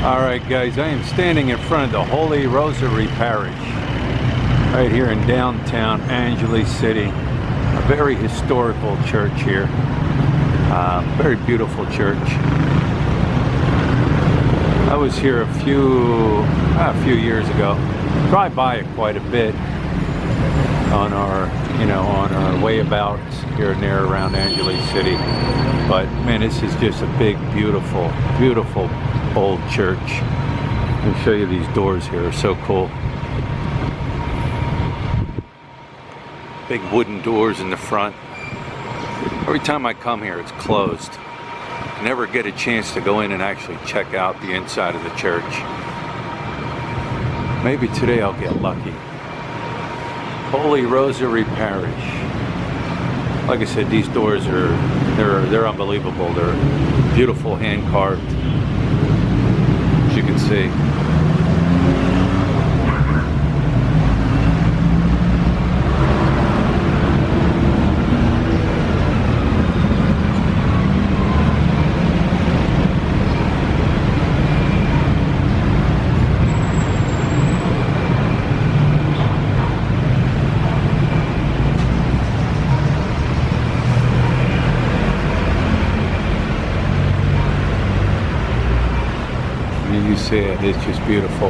Alright guys, I am standing in front of the Holy Rosary Parish right here in downtown Angeles City. A very historical church here. Very beautiful church. I was here a few years ago. Drive by it quite a bit on our way about here and there around Angeles City. But man, this is just a big, beautiful old church. Let me show you these doors here. They're so cool. Big wooden doors in the front. Every time I come here, it's closed. I never get a chance to go in and actually check out the inside of the church. Maybe today I'll get lucky. Holy Rosary Parish. Like I said, these doors they're unbelievable. They're beautiful, hand carved, as you can see. You see it, it's just beautiful.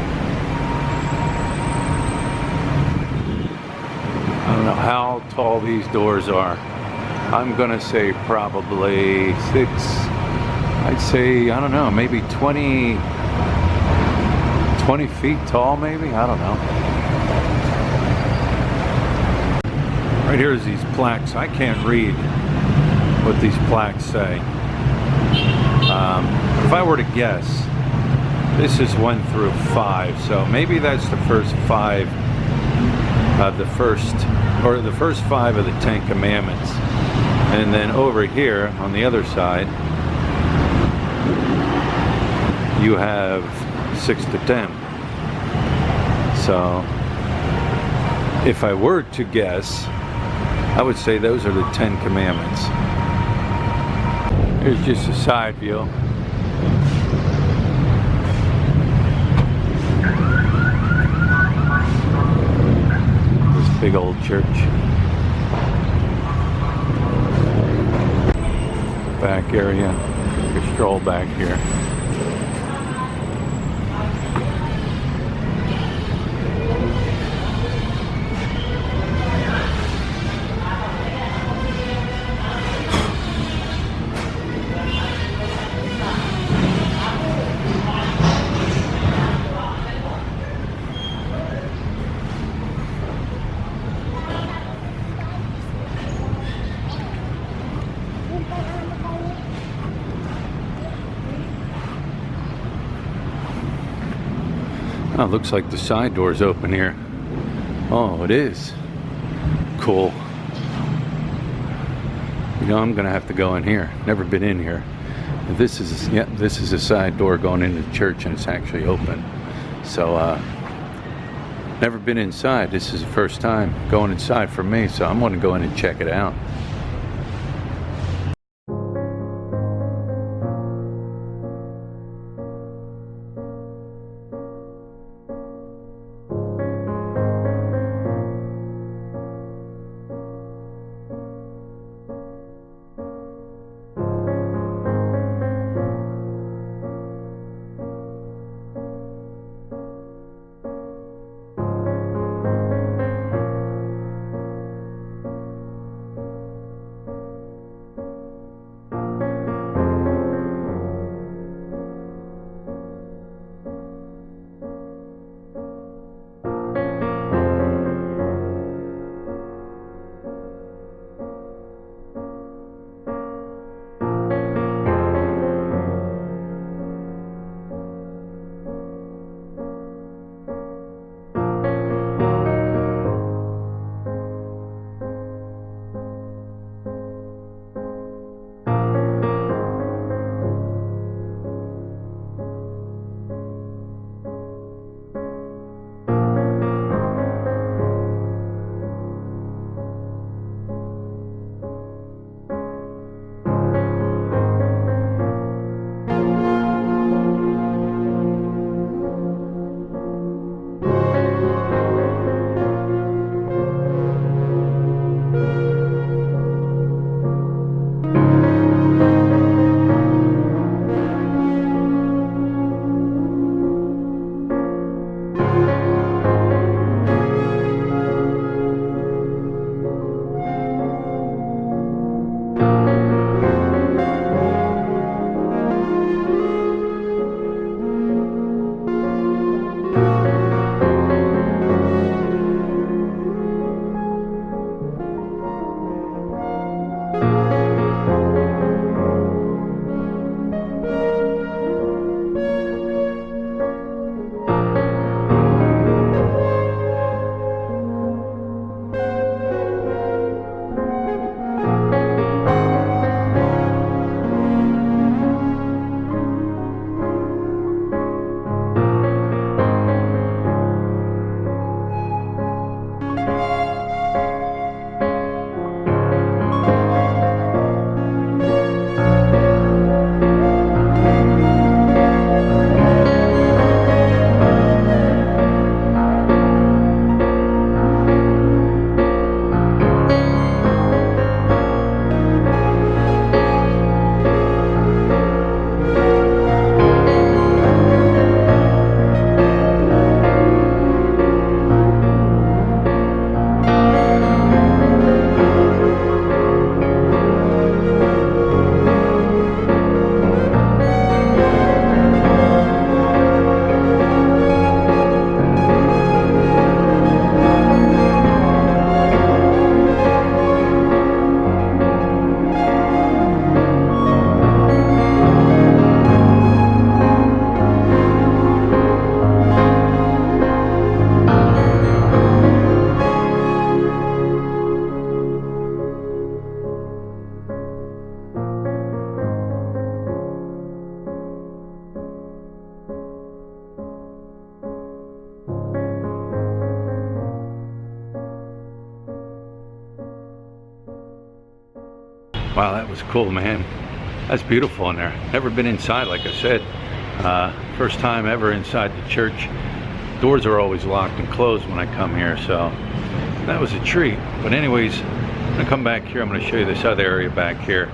I don't know how tall these doors are. I'm gonna say probably I'd say, I don't know, maybe 20 feet tall maybe, I don't know. Right here's these plaques. I can't read what these plaques say. If I were to guess, this is 1 through 5, so maybe that's the first 5 of the first 5 of the 10 commandments. And then over here on the other side, you have 6 to 10. So if I were to guess, I would say those are the 10 commandments. Here's just a side view. Big old church. Back area. Take a stroll back here. Oh, it looks like the side door's open here. Oh, it is. Cool. You know, I'm gonna have to go in here. Never been in here. This is a side door going into the church, and it's actually open. So, never been inside. This is the first time going inside for me, so I'm gonna go in and check it out. Thank you. Wow, that was cool, man. That's beautiful in there. Never been inside, like I said. First time ever inside the church. Doors are always locked and closed when I come here, so that was a treat. But anyways, I'm gonna come back here. I'm gonna show you this other area back here.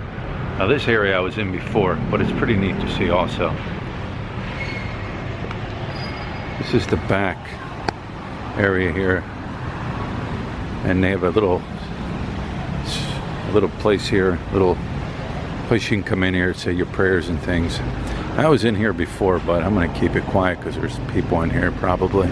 Now this area I was in before, but it's pretty neat to see also. This is the back area here, and they have a little place here, little place you can come in here and say your prayers and things. I was in here before, but I'm going to keep it quiet because there's people in here probably.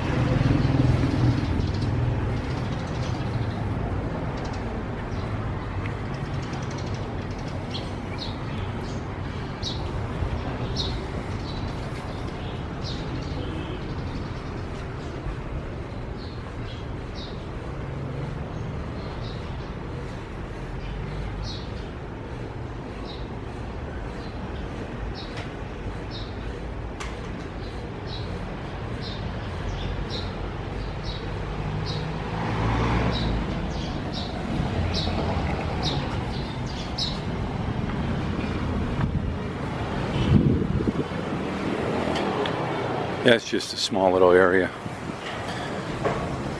Yeah, it's just a small little area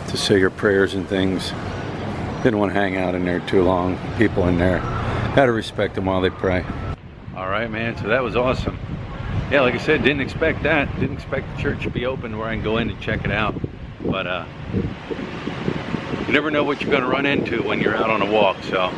to say your prayers and things. Didn't want to hang out in there too long. People in there, gotta respect them while they pray. All right, man, so that was awesome. Yeah, like I said, didn't expect that. Didn't expect the church to be open where I can go in and check it out. But you never know what you're gonna run into when you're out on a walk, so.